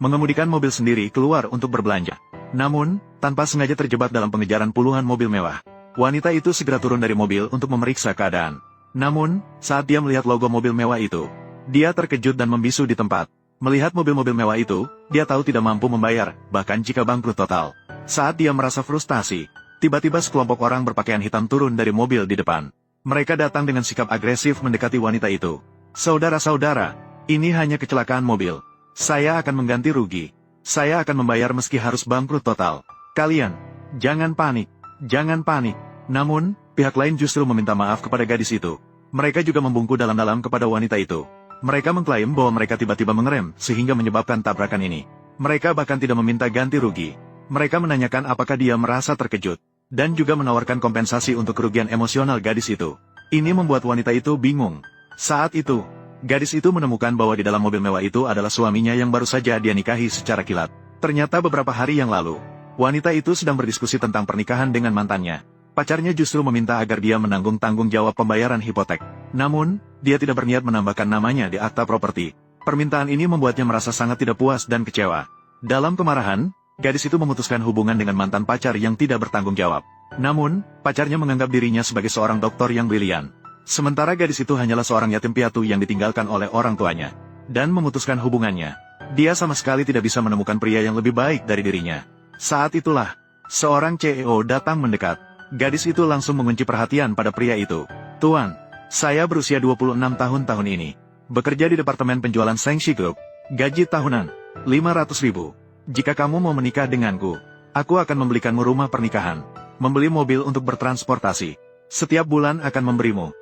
mengemudikan mobil sendiri keluar untuk berbelanja. Namun, tanpa sengaja terjebak dalam pengejaran puluhan mobil mewah. Wanita itu segera turun dari mobil untuk memeriksa keadaan. Namun, saat dia melihat logo mobil mewah itu, dia terkejut dan membisu di tempat. Melihat mobil-mobil mewah itu, dia tahu tidak mampu membayar, bahkan jika bangkrut total. Saat dia merasa frustasi, tiba-tiba sekelompok orang berpakaian hitam turun dari mobil di depan. Mereka datang dengan sikap agresif mendekati wanita itu. "Saudara-saudara, ini hanya kecelakaan mobil. Saya akan mengganti rugi. Saya akan membayar meski harus bangkrut total. Kalian, jangan panik, jangan panik." Namun, pihak lain justru meminta maaf kepada gadis itu. Mereka juga membungkuk dalam-dalam kepada wanita itu. Mereka mengklaim bahwa mereka tiba-tiba mengerem sehingga menyebabkan tabrakan ini. Mereka bahkan tidak meminta ganti rugi. Mereka menanyakan apakah dia merasa terkejut, dan juga menawarkan kompensasi untuk kerugian emosional gadis itu. Ini membuat wanita itu bingung. Saat itu, gadis itu menemukan bahwa di dalam mobil mewah itu adalah suaminya yang baru saja dia nikahi secara kilat. Ternyata beberapa hari yang lalu, wanita itu sedang berdiskusi tentang pernikahan dengan mantannya. Pacarnya justru meminta agar dia menanggung tanggung jawab pembayaran hipotek. Namun, dia tidak berniat menambahkan namanya di akta properti. Permintaan ini membuatnya merasa sangat tidak puas dan kecewa. Dalam kemarahan, gadis itu memutuskan hubungan dengan mantan pacar yang tidak bertanggung jawab. Namun, pacarnya menganggap dirinya sebagai seorang dokter yang brilian. Sementara gadis itu hanyalah seorang yatim piatu yang ditinggalkan oleh orang tuanya. Dan memutuskan hubungannya. Dia sama sekali tidak bisa menemukan pria yang lebih baik dari dirinya. Saat itulah, seorang CEO datang mendekat. Gadis itu langsung mengunci perhatian pada pria itu. "Tuan, saya berusia 26 tahun ini. Bekerja di departemen penjualan Shengxi Group. Gaji tahunan, 500.000. Jika kamu mau menikah denganku, aku akan membelikanmu rumah pernikahan, membeli mobil untuk bertransportasi. Setiap bulan akan memberimu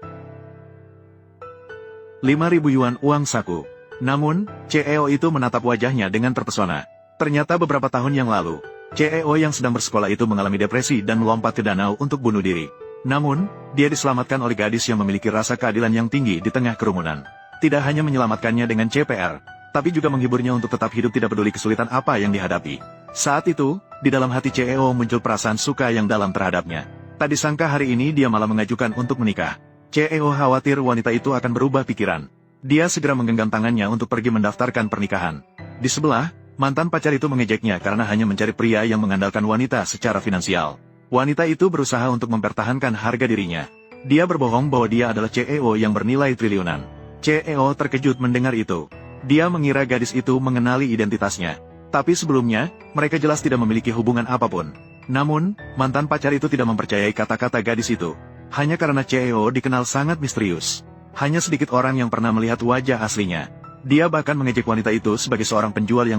5.000 yuan uang saku." Namun, CEO itu menatap wajahnya dengan terpesona. Ternyata beberapa tahun yang lalu, CEO yang sedang bersekolah itu mengalami depresi dan melompat ke danau untuk bunuh diri. Namun, dia diselamatkan oleh gadis yang memiliki rasa keadilan yang tinggi di tengah kerumunan. Tidak hanya menyelamatkannya dengan CPR, tapi juga menghiburnya untuk tetap hidup tidak peduli kesulitan apa yang dihadapi. Saat itu, di dalam hati CEO muncul perasaan suka yang dalam terhadapnya. Tak disangka hari ini dia malah mengajukan untuk menikah. CEO khawatir wanita itu akan berubah pikiran. Dia segera menggenggam tangannya untuk pergi mendaftarkan pernikahan. Di sebelah, mantan pacar itu mengejeknya karena hanya mencari pria yang mengandalkan wanita secara finansial. Wanita itu berusaha untuk mempertahankan harga dirinya. Dia berbohong bahwa dia adalah CEO yang bernilai triliunan. CEO terkejut mendengar itu. Dia mengira gadis itu mengenali identitasnya. Tapi sebelumnya, mereka jelas tidak memiliki hubungan apapun. Namun, mantan pacar itu tidak mempercayai kata-kata gadis itu. Hanya karena CEO dikenal sangat misterius. Hanya sedikit orang yang pernah melihat wajah aslinya. Dia bahkan mengejek wanita itu sebagai seorang penjual yang